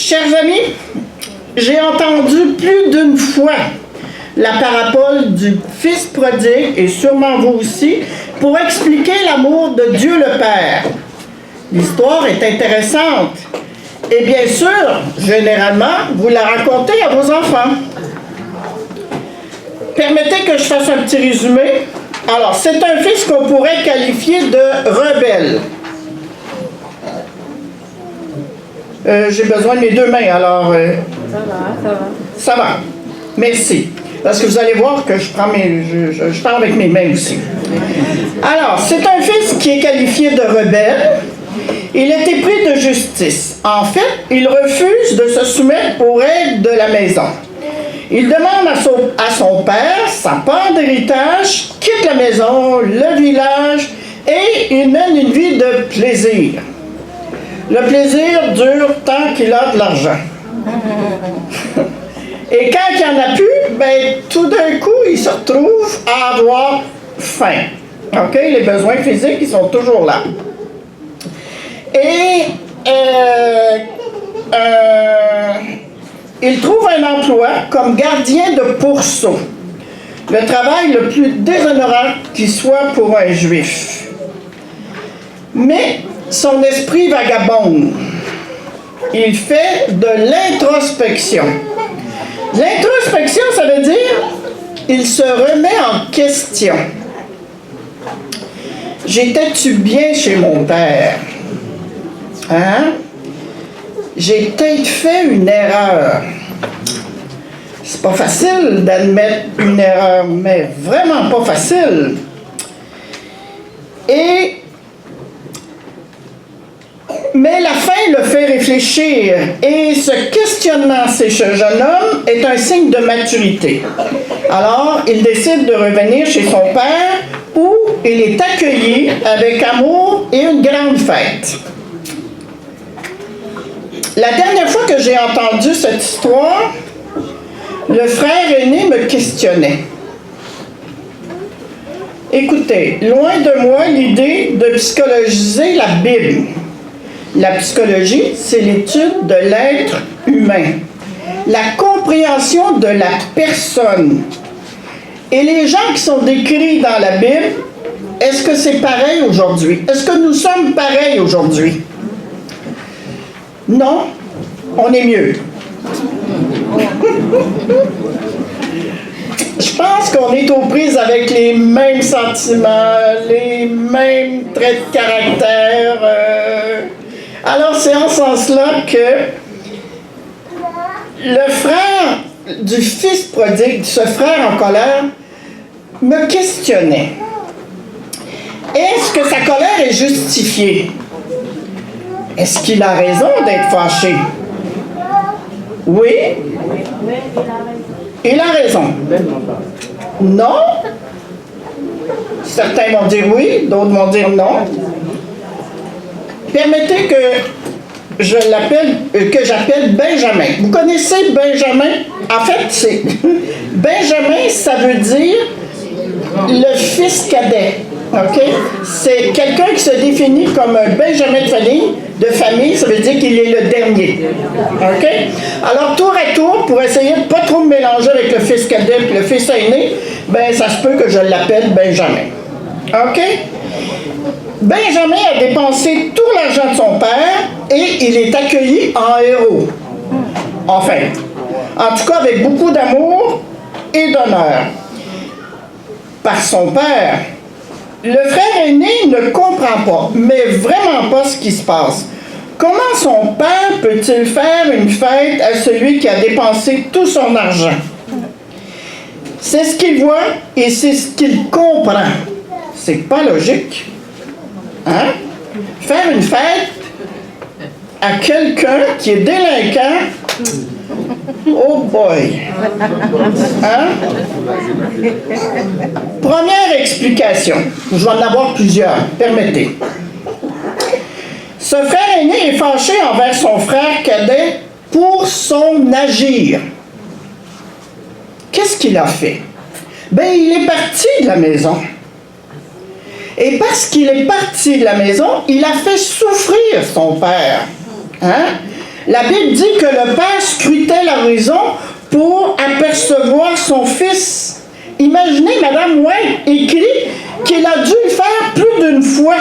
Chers amis, j'ai entendu plus d'une fois la parabole du Fils prodigue, et sûrement vous aussi, pour expliquer l'amour de Dieu le Père. L'histoire est intéressante. Et bien sûr, généralement, vous la racontez à vos enfants. Permettez que je fasse un petit résumé. Alors, c'est un fils qu'on pourrait qualifier de rebelle. J'ai besoin de mes deux mains, alors... Ça va. Merci. Parce que vous allez voir que je parle avec mes mains aussi. Alors, c'est un fils qui est qualifié de rebelle. Il est épris de justice. En fait, il refuse de se soumettre aux règles de la maison. Il demande à son père sa part d'héritage, quitte la maison, le village, et il mène une vie de plaisir. Le plaisir dure tant qu'il a de l'argent. Et quand il n'y en a plus, ben, tout d'un coup, il se retrouve à avoir faim. OK? Les besoins physiques, ils sont toujours là. Et il trouve un emploi comme gardien de pourceau. Le travail le plus déshonorant qui soit pour un juif. Mais son esprit vagabonde. Il fait de l'introspection. L'introspection, ça veut dire il se remet en question. J'étais-tu bien chez mon père? Hein? J'ai peut-être fait une erreur. C'est pas facile d'admettre une erreur, mais vraiment pas facile. Mais la fin le fait réfléchir, et ce questionnement chez ce jeune homme est un signe de maturité. Alors, il décide de revenir chez son père, où il est accueilli avec amour et une grande fête. La dernière fois que j'ai entendu cette histoire, le frère aîné me questionnait. Écoutez, loin de moi l'idée de psychologiser la Bible. La psychologie, c'est l'étude de l'être humain, la compréhension de la personne. Et les gens qui sont décrits dans la Bible, est-ce que c'est pareil aujourd'hui? Est-ce que nous sommes pareils aujourd'hui? Non, on est mieux. Je pense qu'on est aux prises avec les mêmes sentiments, les mêmes traits de caractère. Alors, c'est en ce sens-là que le frère du fils prodigue, ce frère en colère, me questionnait. Est-ce que sa colère est justifiée? Est-ce qu'il a raison d'être fâché? Oui. Il a raison. Non. Certains vont dire oui, d'autres vont dire non. Permettez que j'appelle Benjamin. Vous connaissez Benjamin? En fait, c'est Benjamin, ça veut dire le fils cadet. OK? C'est quelqu'un qui se définit comme un Benjamin de famille, ça veut dire qu'il est le dernier. OK? Alors, tour à tour, pour essayer de ne pas trop me mélanger avec le fils cadet et le fils aîné, ben ça se peut que je l'appelle Benjamin. OK? Benjamin a dépensé tout l'argent de son père et il est accueilli en héros. Enfin, en tout cas avec beaucoup d'amour et d'honneur par son père. Le frère aîné ne comprend pas, mais vraiment pas ce qui se passe. Comment son père peut-il faire une fête à celui qui a dépensé tout son argent? C'est ce qu'il voit et c'est ce qu'il comprend. C'est pas logique. Hein? Faire une fête à quelqu'un qui est délinquant, oh boy! Hein? Première explication. Je vais en avoir plusieurs. Permettez. Ce frère aîné est fâché envers son frère cadet pour son agir. Qu'est-ce qu'il a fait? Ben, il est parti de la maison. Et parce qu'il est parti de la maison, il a fait souffrir son père. Hein? La Bible dit que le père scrutait l'horizon pour apercevoir son fils. Imaginez, Madame White écrit qu'il a dû le faire plus d'une fois.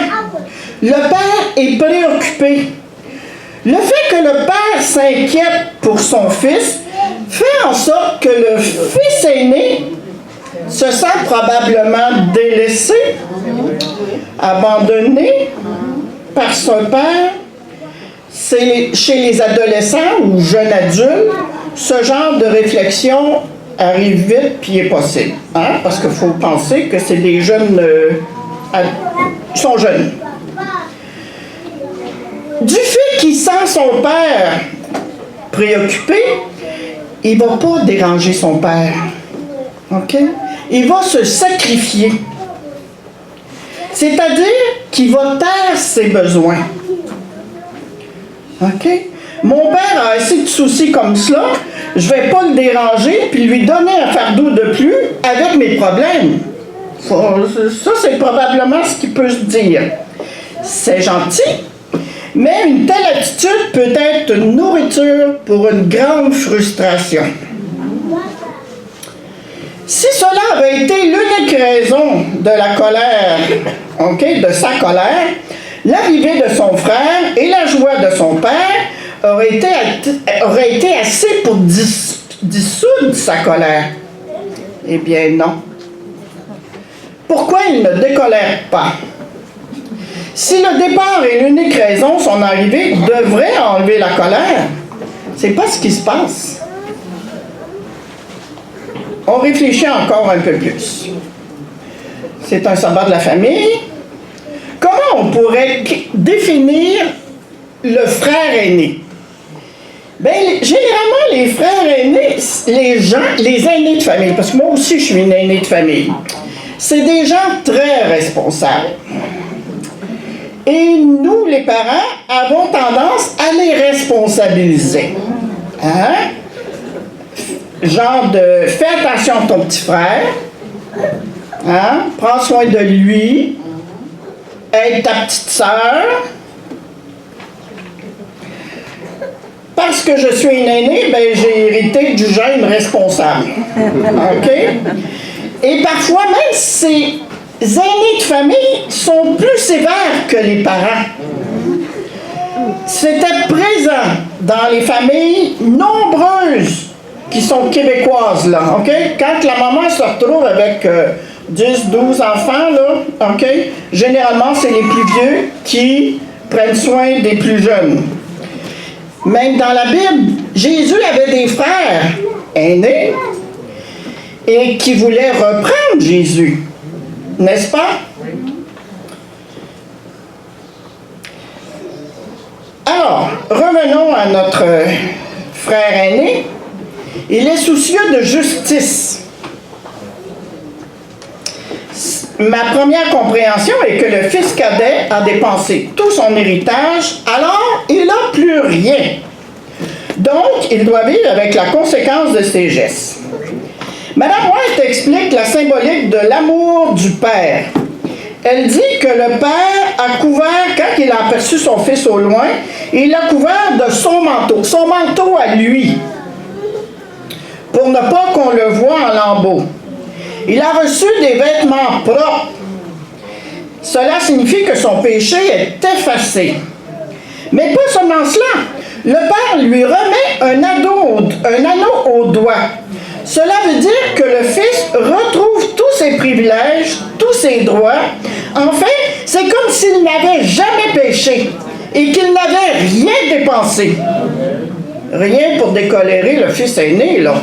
Le père est préoccupé. Le fait que le père s'inquiète pour son fils fait en sorte que le fils aîné se sent probablement délaissé, abandonné par son père. C'est chez les adolescents ou jeunes adultes, ce genre de réflexion arrive vite puis est possible. Hein? Parce qu'il faut penser que c'est des jeunes... ils sont jeunes. Du fait qu'il sent son père préoccupé, il ne va pas déranger son père. OK? Il va se sacrifier. C'est-à-dire qu'il va taire ses besoins. OK? Mon père a assez de soucis comme cela, je ne vais pas le déranger puis lui donner un fardeau de plus avec mes problèmes. Ça, c'est probablement ce qu'il peut se dire. C'est gentil, mais une telle attitude peut être une nourriture pour une grande frustration. Si cela avait été l'unique raison de la colère, OK, de sa colère, l'arrivée de son frère et la joie de son père aurait été assez pour dissoudre sa colère. Eh bien non. Pourquoi il ne décolère pas? Si le départ est l'unique raison, son arrivée devrait enlever la colère. C'est pas ce qui se passe. On réfléchit encore un peu plus. C'est un sabbat de la famille. Comment on pourrait définir le frère aîné? Bien, généralement, les frères aînés, les aînés de famille, parce que moi aussi je suis une aînée de famille, c'est des gens très responsables. Et nous, les parents, avons tendance à les responsabiliser. Hein? Genre de fais attention à ton petit frère, hein? Prends soin de lui, aide ta petite sœur. Parce que je suis une aînée, ben, j'ai hérité du gène responsable. OK? Et parfois, même ces aînés de famille sont plus sévères que les parents. C'était présent dans les familles nombreuses qui sont québécoises, là, OK? Quand la maman se retrouve avec 10, 12 enfants, là, OK? Généralement, c'est les plus vieux qui prennent soin des plus jeunes. Même dans la Bible, Jésus avait des frères aînés et qui voulaient reprendre Jésus. N'est-ce pas? Alors, revenons à notre frère aîné. Il est soucieux de justice. Ma première compréhension est que le fils cadet a dépensé tout son héritage, alors il n'a plus rien. Donc, il doit vivre avec la conséquence de ses gestes. Madame White explique la symbolique de l'amour du père. Elle dit que le père a couvert, quand il a aperçu son fils au loin, il l'a couvert de son manteau à lui, pour ne pas qu'on le voie en lambeaux. Il a reçu des vêtements propres. Cela signifie que son péché est effacé. Mais pas seulement cela. Le père lui remet un anneau au doigt. Cela veut dire que le fils retrouve tous ses privilèges, tous ses droits. En fait, c'est comme s'il n'avait jamais péché et qu'il n'avait rien dépensé. Rien pour décolérer le fils aîné, là.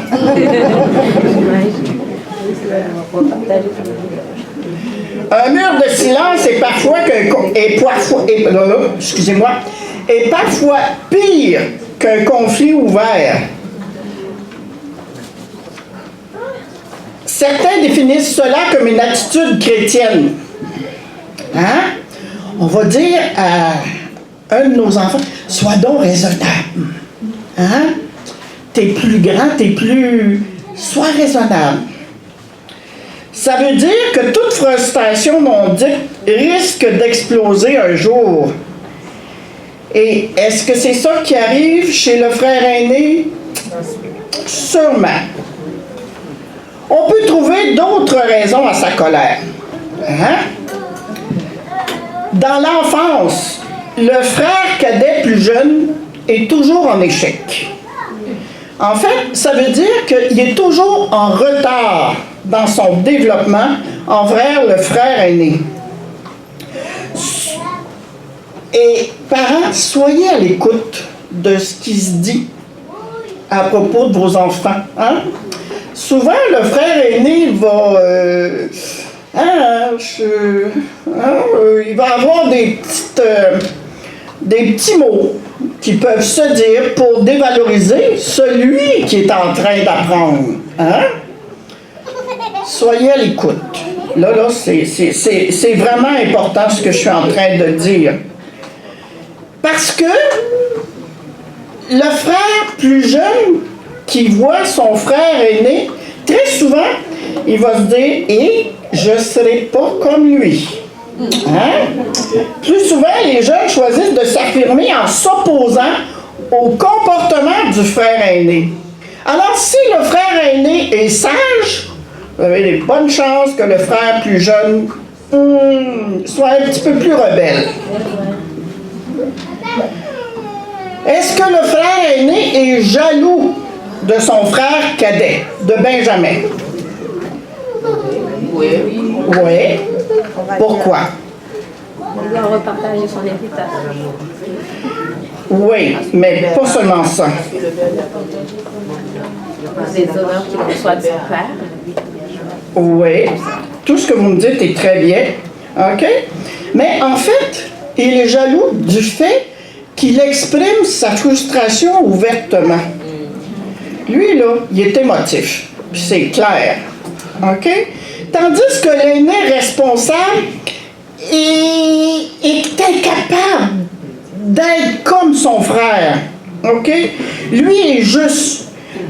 Un mur de silence est parfois pire qu'un conflit ouvert. Certains définissent cela comme une attitude chrétienne. Hein? On va dire à un de nos enfants, sois donc raisonnable. Hein? T'es plus grand, sois raisonnable. Ça veut dire que toute frustration non dite risque d'exploser un jour. Et est-ce que c'est ça qui arrive chez le frère aîné? Sûrement. On peut trouver d'autres raisons à sa colère. Hein? Dans l'enfance, le frère cadet plus jeune est toujours en échec. En fait, ça veut dire qu'il est toujours en retard dans son développement envers le frère aîné. Et parents, soyez à l'écoute de ce qui se dit à propos de vos enfants. Hein? Souvent, le frère aîné va... il va avoir des petits mots qui peuvent se dire pour dévaloriser celui qui est en train d'apprendre. Hein? Soyez à l'écoute. Là, c'est vraiment important ce que je suis en train de dire. Parce que le frère plus jeune qui voit son frère aîné, très souvent, il va se dire « Et je ne serai pas comme lui ». Hein? Plus souvent, les jeunes choisissent de s'affirmer en s'opposant au comportement du frère aîné. Alors, si le frère aîné est sage, vous avez des bonnes chances que le frère plus jeune soit un petit peu plus rebelle. Est-ce que le frère aîné est jaloux de son frère cadet, de Benjamin? Oui. Oui. Pourquoi? On doit repartager son héritage. Oui, mais pas seulement ça. Les honneurs qu'il reçoit de son père. Oui. Tout ce que vous me dites est très bien. OK? Mais en fait, il est jaloux du fait qu'il exprime sa frustration ouvertement. Lui, là, il est émotif. Puis c'est clair. OK? Tandis que l'aîné responsable est incapable d'être comme son frère. OK? Lui est juste,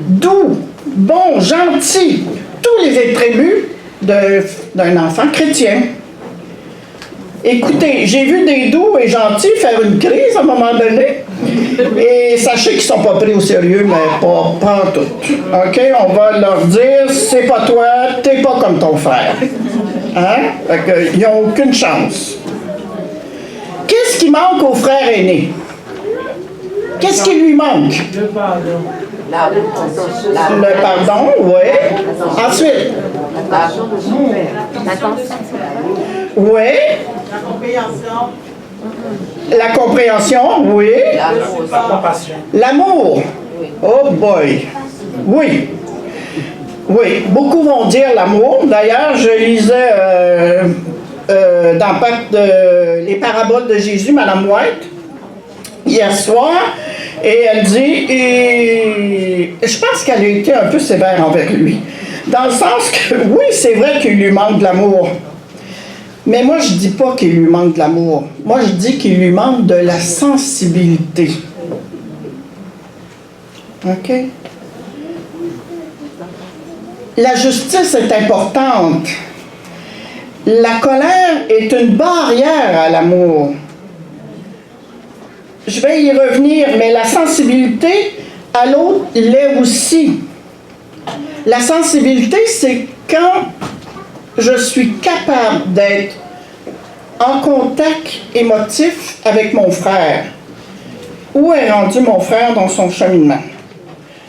doux, bon, gentil. Tous les attributs d'un enfant chrétien. Écoutez, j'ai vu des doux et gentils faire une crise à un moment donné. Et sachez qu'ils ne sont pas pris au sérieux, mais pas en tout. OK? On va leur dire, c'est pas toi, t'es pas comme ton frère. Hein? Fait qu'ils n'ont aucune chance. Qu'est-ce qui manque au frère aîné? Qu'est-ce qui lui manque? Le pardon. Le pardon, oui. Ensuite? Oui. La compréhension. La compréhension, oui. La compassion. L'amour. Oh boy. Oui. Oui. Beaucoup vont dire l'amour. D'ailleurs, je lisais dans les paraboles de Jésus, Madame White, hier soir, et elle dit, et je pense qu'elle a été un peu sévère envers lui. Dans le sens que, oui, c'est vrai qu'il lui manque de l'amour. Mais moi, je ne dis pas qu'il lui manque de l'amour. Moi, je dis qu'il lui manque de la sensibilité. OK? La justice est importante. La colère est une barrière à l'amour. Je vais y revenir, mais la sensibilité à l'autre l'est aussi. La sensibilité, c'est quand je suis capable d'être en contact émotif avec mon frère. Où est rendu mon frère dans son cheminement?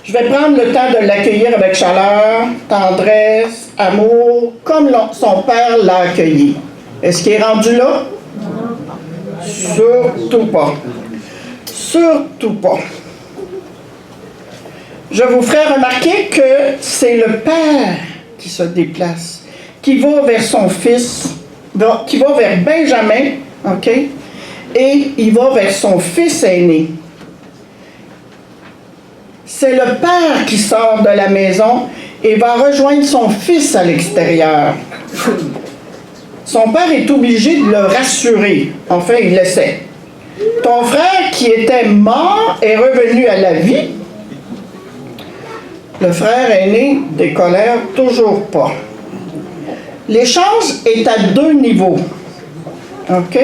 Je vais prendre le temps de l'accueillir avec chaleur, tendresse, amour, comme son père l'a accueilli. Est-ce qu'il est rendu là? Surtout pas. Surtout pas. Je vous ferai remarquer que c'est le père qui se déplace, qui va vers son fils, qui va vers Benjamin, OK? Et il va vers son fils aîné. C'est le père qui sort de la maison et va rejoindre son fils à l'extérieur. Son père est obligé de le rassurer. Enfin, il l'essaie. Ton frère qui était mort est revenu à la vie. Le frère aîné décolère toujours pas. L'échange est à deux niveaux. OK?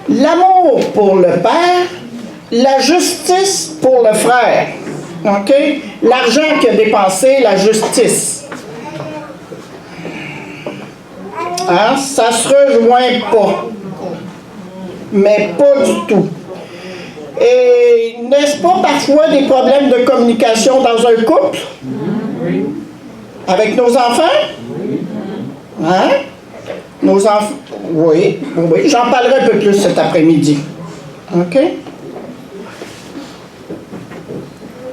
L'amour pour le père la justice pour le frère. OK? L'argent qu'il a dépensé, la justice. Hein? Ça se rejoint pas. Mais pas du tout. Et n'est-ce pas parfois des problèmes de communication dans un couple? Avec nos enfants? Hein? Nos enfants? Oui, oui. J'en parlerai un peu plus cet après-midi. OK?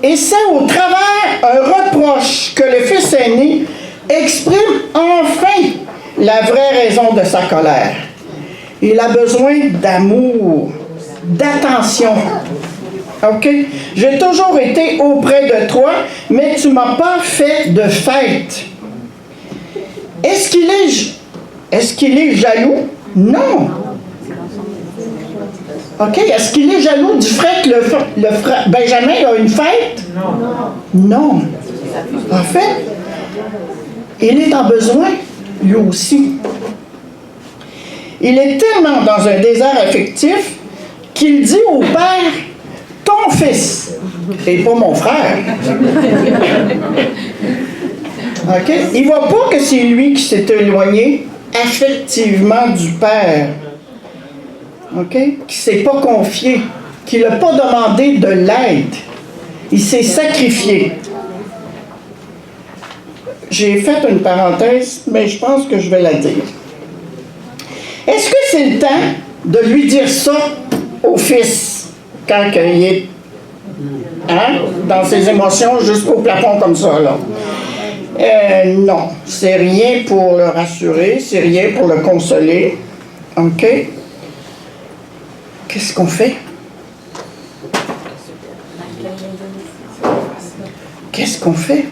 Et c'est au travers un reproche que le fils aîné exprime enfin la vraie raison de sa colère. Il a besoin d'amour, d'attention. OK? J'ai toujours été auprès de toi, mais tu ne m'as pas fait de fête. Est-ce qu'il est jaloux? Non. OK? Est-ce qu'il est jaloux du fait que le frère Benjamin a une fête? Non. En fait, il est en besoin, lui aussi. Il est tellement dans un désert affectif qu'il dit au père, ton fils, et pas mon frère. OK? Il ne voit pas que c'est lui qui s'est éloigné affectivement du père. OK? Qui ne s'est pas confié, qui n'a pas demandé de l'aide. Il s'est sacrifié. J'ai fait une parenthèse, mais je pense que je vais la dire. Est-ce que c'est le temps de lui dire ça au fils quand il est dans ses émotions jusqu'au plafond comme ça, là? Non, c'est rien pour le rassurer, c'est rien pour le consoler. OK? Qu'est-ce qu'on fait? Qu'est-ce qu'on fait?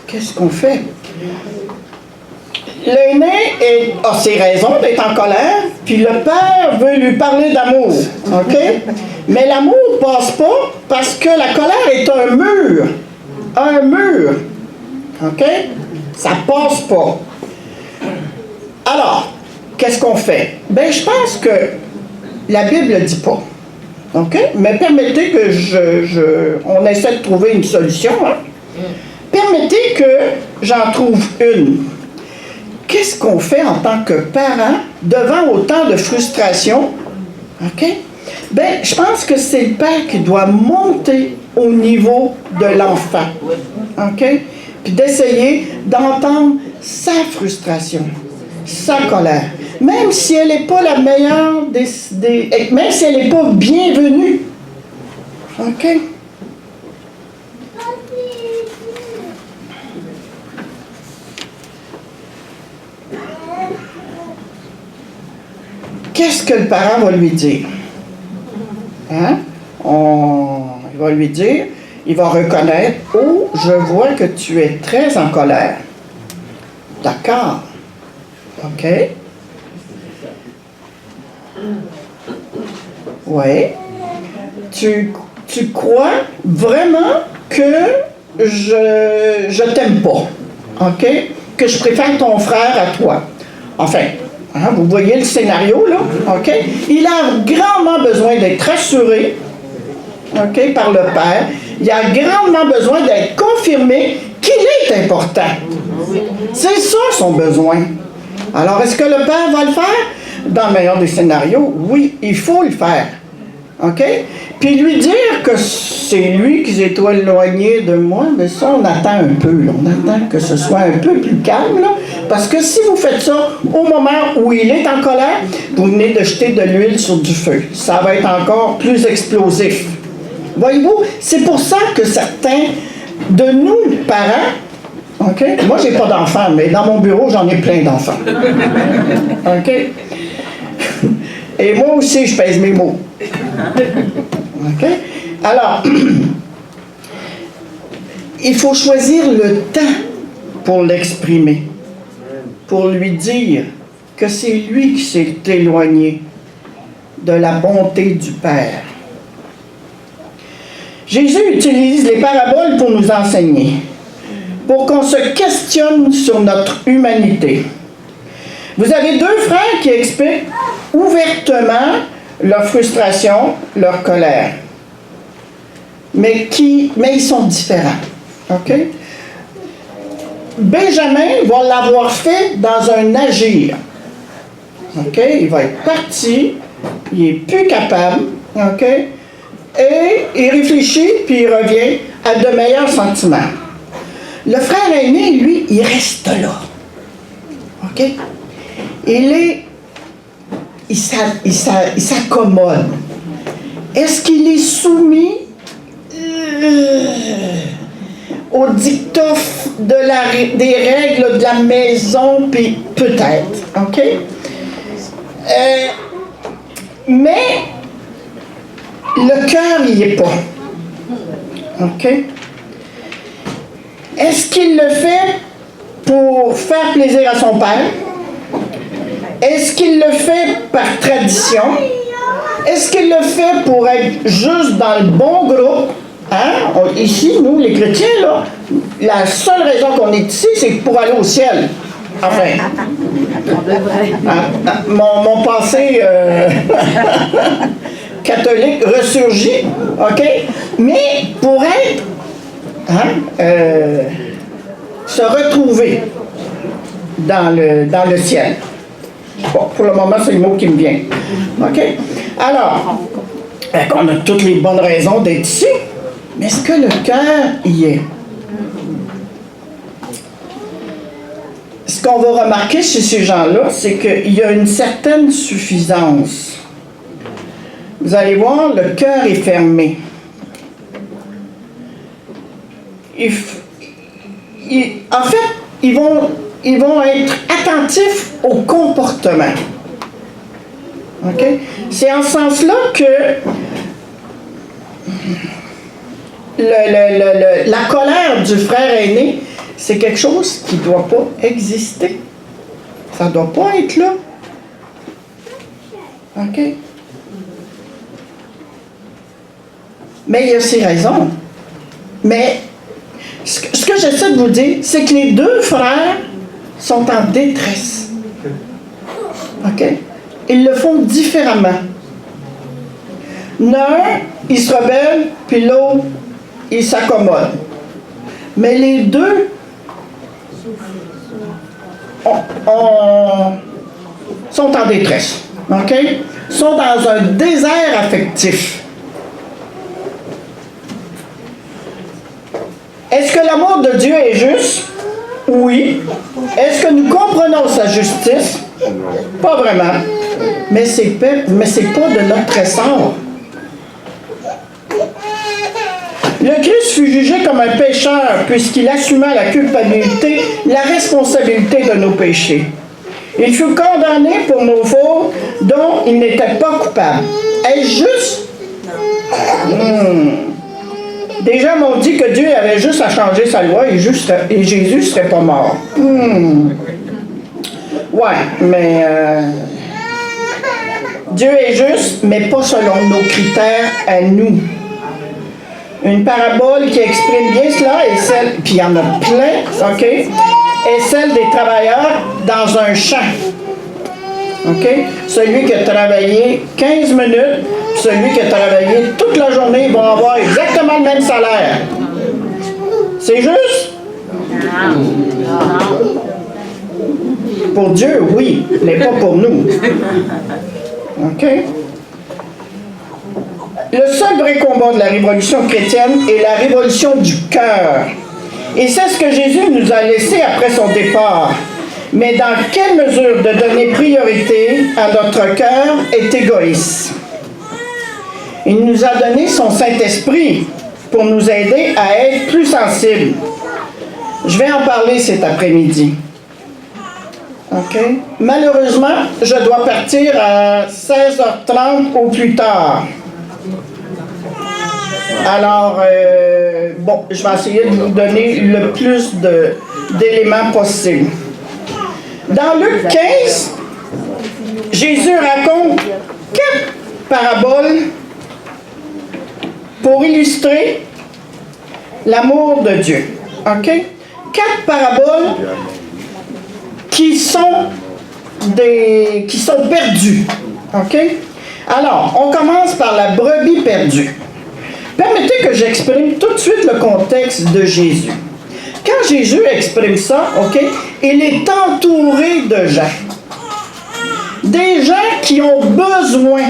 Qu'est-ce qu'on fait? L'aîné a ses raisons d'être en colère, puis le père veut lui parler d'amour. OK? Mais l'amour ne passe pas parce que la colère est un mur. Un mur. OK? Ça ne passe pas. Alors, qu'est-ce qu'on fait? Bien, je pense que la Bible ne dit pas. OK? Mais permettez que on essaie de trouver une solution. Hein? Permettez que j'en trouve une. Qu'est-ce qu'on fait en tant que parent devant autant de frustration? OK? Bien, je pense que c'est le père qui doit monter au niveau de l'enfant. OK? Puis d'essayer d'entendre sa frustration, sa colère. Même si elle n'est pas la meilleure même si elle n'est pas bienvenue. OK? Qu'est-ce que le parent va lui dire? Hein? Il va lui dire, il va reconnaître, « Oh, je vois que tu es très en colère. » D'accord. OK. Oui. Tu crois vraiment que je t'aime pas. OK? Que je préfère ton frère à toi. Enfin, hein, vous voyez le scénario, là? OK? Il a grandement besoin d'être rassuré, OK, par le père. Il a grandement besoin d'être confirmé qu'il est important. C'est ça son besoin. Alors, est-ce que le père va le faire? Dans le meilleur des scénarios, oui, il faut le faire. OK? Puis lui dire que c'est lui qui s'est éloigné de moi, mais ça, on attend un peu. Là. On attend que ce soit un peu plus calme. Là, parce que si vous faites ça au moment où il est en colère, vous venez de jeter de l'huile sur du feu. Ça va être encore plus explosif. Voyez-vous, c'est pour ça que certains de nous, parents, OK? Moi, j'ai pas d'enfants, mais dans mon bureau, j'en ai plein d'enfants. OK? Et moi aussi, je pèse mes mots. OK? Alors, il faut choisir le temps pour l'exprimer, pour lui dire que c'est lui qui s'est éloigné de la bonté du Père. Jésus utilise les paraboles pour nous enseigner, pour qu'on se questionne sur notre humanité. Vous avez deux frères qui expliquent ouvertement leur frustration, leur colère. Mais ils sont différents. OK? Benjamin va l'avoir fait dans un agir. OK? Il va être parti, il n'est plus capable. OK? Et il réfléchit, puis il revient à de meilleurs sentiments. Le frère aîné, lui, il reste là. OK? Il s'accommode. Est-ce qu'il est soumis au dictat des règles de la maison, puis peut-être, OK? Mais le cœur n'y est pas. OK? Est-ce qu'il le fait pour faire plaisir à son père? Est-ce qu'il le fait par tradition? Est-ce qu'il le fait pour être juste dans le bon groupe? Hein? Ici, nous, les chrétiens, là, la seule raison qu'on est ici, c'est pour aller au ciel. Enfin, mon passé catholique ressurgit, OK? Mais pour être, se retrouver dans le ciel. Bon, pour le moment, c'est le mot qui me vient. OK? Alors, on a toutes les bonnes raisons d'être ici, mais est-ce que le cœur y est? Ce qu'on va remarquer chez ces gens-là, c'est qu'il y a une certaine suffisance. Vous allez voir, le cœur est fermé. En fait, ils vont être attentifs au comportement. OK? C'est en ce sens-là que la colère du frère aîné, c'est quelque chose qui ne doit pas exister. Ça ne doit pas être là. OK? Mais il y a ses raisons. Mais ce que j'essaie de vous dire, c'est que les deux frères sont en détresse. OK? Ils le font différemment. L'un, il se rebelle, puis l'autre, il s'accommode. Mais les deux sont en détresse. OK? Sont dans un désert affectif. Est-ce que l'amour de Dieu est juste? Oui. Est-ce que nous comprenons sa justice? Pas vraiment. Mais c'est pas de notre essor. Le Christ fut jugé comme un pécheur puisqu'il assuma la culpabilité, la responsabilité de nos péchés. Il fut condamné pour nos fautes dont il n'était pas coupable. Est-ce juste? Des gens m'ont dit que Dieu avait juste à changer sa loi et Jésus ne serait pas mort. Ouais, mais Dieu est juste, mais pas selon nos critères à nous. Une parabole qui exprime bien cela est celle, puis il y en a plein, OK, est celle des travailleurs dans un champ. OK? Celui qui a travaillé 15 minutes, puis celui qui a travaillé toute la journée, ils vont avoir exactement le même salaire. C'est juste? Pour Dieu, oui, mais pas pour nous. OK? Le seul vrai combat de la révolution chrétienne est la révolution du cœur. Et c'est ce que Jésus nous a laissé après son départ. Mais dans quelle mesure de donner priorité à notre cœur est égoïste? Il nous a donné son Saint-Esprit pour nous aider à être plus sensibles. Je vais en parler cet après-midi. OK? Malheureusement, je dois partir à 16h30 au plus tard. Alors, je vais essayer de vous donner le plus d'éléments possible. Dans Luc 15, Jésus raconte 4 paraboles pour illustrer l'amour de Dieu. OK? 4 paraboles qui sont perdues. OK? Alors, on commence par la brebis perdue. Permettez que j'exprime tout de suite le contexte de Jésus. Quand Jésus exprime ça, OK, il est entouré de gens. Des gens qui ont besoin.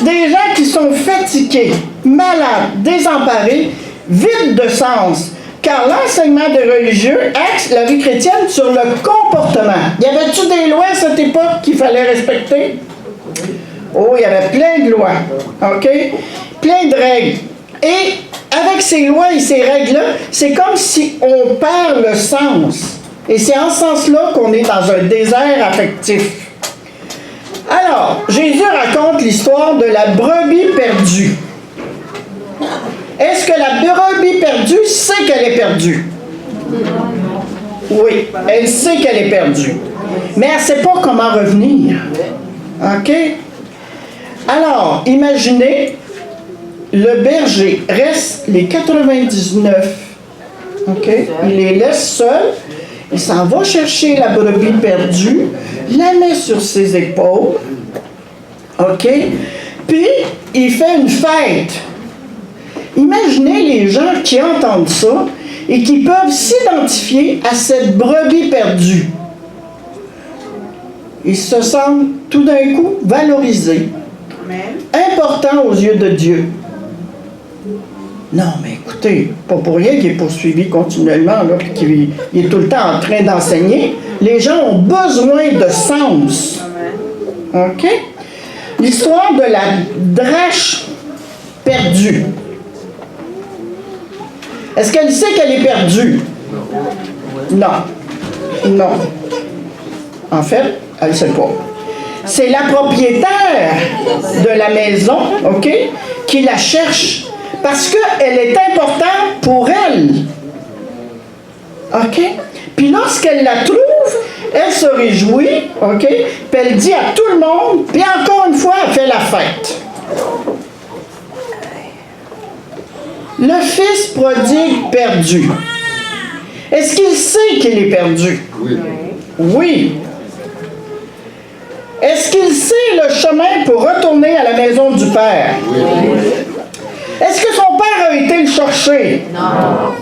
Des gens qui sont fatigués, malades, désemparés, vides de sens. Car l'enseignement des religieux axe la vie chrétienne sur le comportement. Y avait-tu des lois à cette époque qu'il fallait respecter? Oh, il y avait plein de lois, OK? Plein de règles. Et avec ces lois et ces règles-là, c'est comme si on perd le sens. Et c'est en ce sens-là qu'on est dans un désert affectif. Alors, Jésus raconte l'histoire de la brebis perdue. Est-ce que la brebis perdue sait qu'elle est perdue? Oui, elle sait qu'elle est perdue. Mais elle ne sait pas comment revenir. OK? Alors, imaginez, le berger reste les 99. OK? Il les laisse seuls. Il s'en va chercher la brebis perdue, la met sur ses épaules. OK? Puis, il fait une fête. Imaginez les gens qui entendent ça et qui peuvent s'identifier à cette brebis perdue. Ils se sentent tout d'un coup valorisés, importants aux yeux de Dieu. Non, mais écoutez, pas pour rien qu'il est poursuivi continuellement, là, puis qu'il est tout le temps en train d'enseigner. Les gens ont besoin de sens. OK? L'histoire de la drèche perdue. Est-ce qu'elle sait qu'elle est perdue? Non. Non. En fait, elle ne sait pas. C'est la propriétaire de la maison, OK, qui la cherche parce qu'elle est importante pour elle. OK? Puis lorsqu'elle la trouve, elle se réjouit, OK? Puis elle dit à tout le monde, puis encore une fois, elle fait la fête. Le fils prodigue perdu. Est-ce qu'il sait qu'il est perdu? Oui. Oui. Est-ce qu'il sait le chemin pour retourner à la maison du Père? Oui. Est-ce que son père a été le chercher? Non.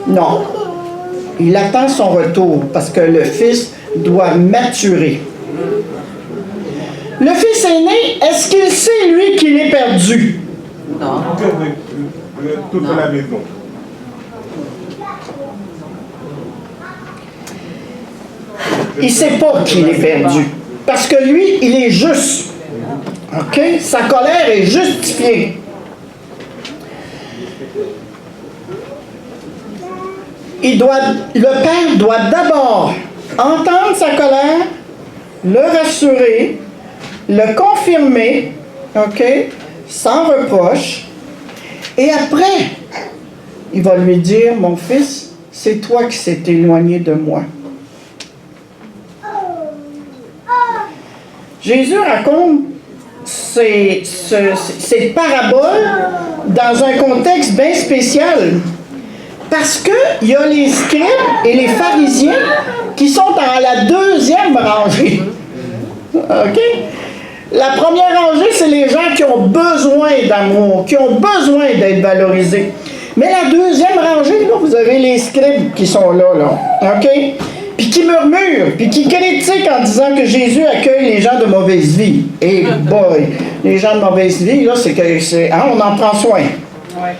Non. Il attend son retour parce que le fils doit maturer. Le fils aîné, est-ce qu'il sait, lui, qu'il est perdu? Non. Toute la maison. Il ne sait pas qu'il est perdu. Parce que lui, il est juste. OK? Sa colère est justifiée. Le père doit d'abord entendre sa colère, le rassurer, le confirmer, OK? Sans reproche. Et après, il va lui dire, mon fils, c'est toi qui s'est éloigné de moi. Jésus raconte ces paraboles dans un contexte bien spécial. Parce qu'il y a les scribes et les pharisiens qui sont dans la deuxième rangée. OK? La première rangée, c'est les gens qui ont besoin d'amour, qui ont besoin d'être valorisés. Mais la deuxième rangée, là, vous avez les scribes qui sont là. OK? Puis qui murmurent, puis qui critiquent en disant que Jésus accueille les gens de mauvaise vie. Et boy, les gens de mauvaise vie, là, on en prend soin. Ouais.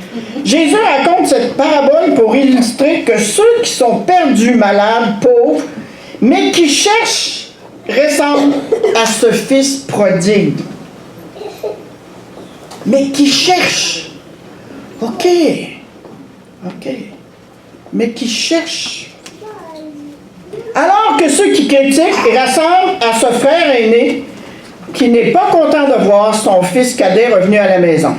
Jésus raconte cette parabole pour illustrer que ceux qui sont perdus, malades, pauvres, mais qui cherchent, ressemblent à ce fils prodigue. Mais qui cherchent. OK. Mais qui cherchent. Alors que ceux qui critiquent ressemblent à ce frère aîné qui n'est pas content de voir son fils cadet revenu à la maison.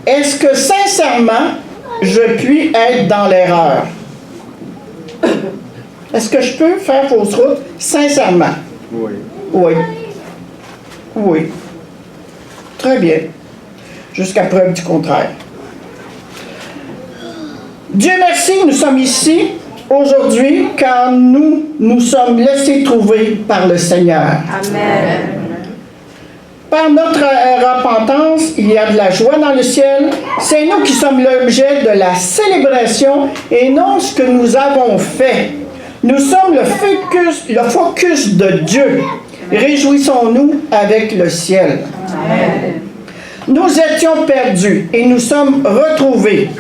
Est-ce que sincèrement, je puis être dans l'erreur? Est-ce que je peux faire fausse route sincèrement? Oui. Très bien. Jusqu'à preuve du contraire. Dieu merci, nous sommes ici aujourd'hui car nous sommes laissés trouver par le Seigneur. Amen. Par notre repentance, il y a de la joie dans le ciel. C'est nous qui sommes l'objet de la célébration et non ce que nous avons fait. Nous sommes le focus de Dieu. Réjouissons-nous avec le ciel. Amen. Nous étions perdus et nous sommes retrouvés.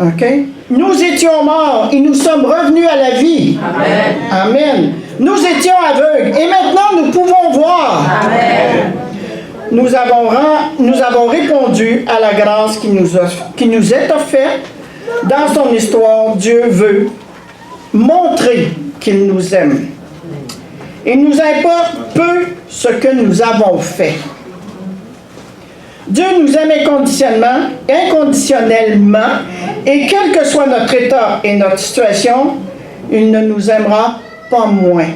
OK? Nous étions morts et nous sommes revenus à la vie. Amen. Amen. Nous étions aveugles et maintenant nous pouvons voir. Amen. Nous avons répondu à la grâce qui nous est offerte. Dans son histoire, Dieu veut montrer qu'il nous aime. Il nous importe peu ce que nous avons fait. Dieu nous aime inconditionnellement, et quel que soit notre état et notre situation, il ne nous aimera pas moins.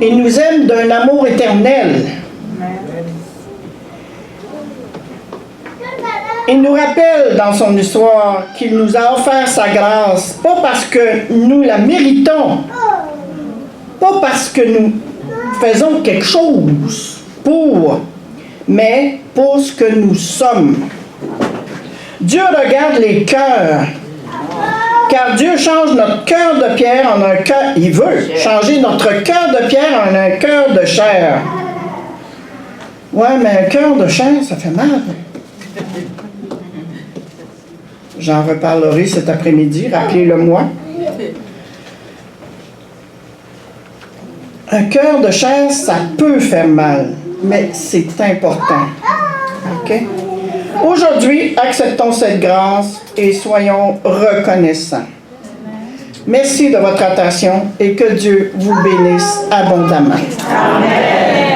Il nous aime d'un amour éternel. Il nous rappelle dans son histoire qu'il nous a offert sa grâce, pas parce que nous la méritons, pas parce que nous faisons quelque chose mais pour ce que nous sommes. Dieu regarde les cœurs, car Dieu change notre cœur de pierre en un cœur. Il veut changer notre cœur de pierre en un cœur de chair. Ouais, mais un cœur de chair, ça fait mal. J'en reparlerai cet après-midi, rappelez-le-moi. Un cœur de chair, ça peut faire mal, mais c'est important. OK? Aujourd'hui, acceptons cette grâce et soyons reconnaissants. Merci de votre attention et que Dieu vous bénisse abondamment. Amen.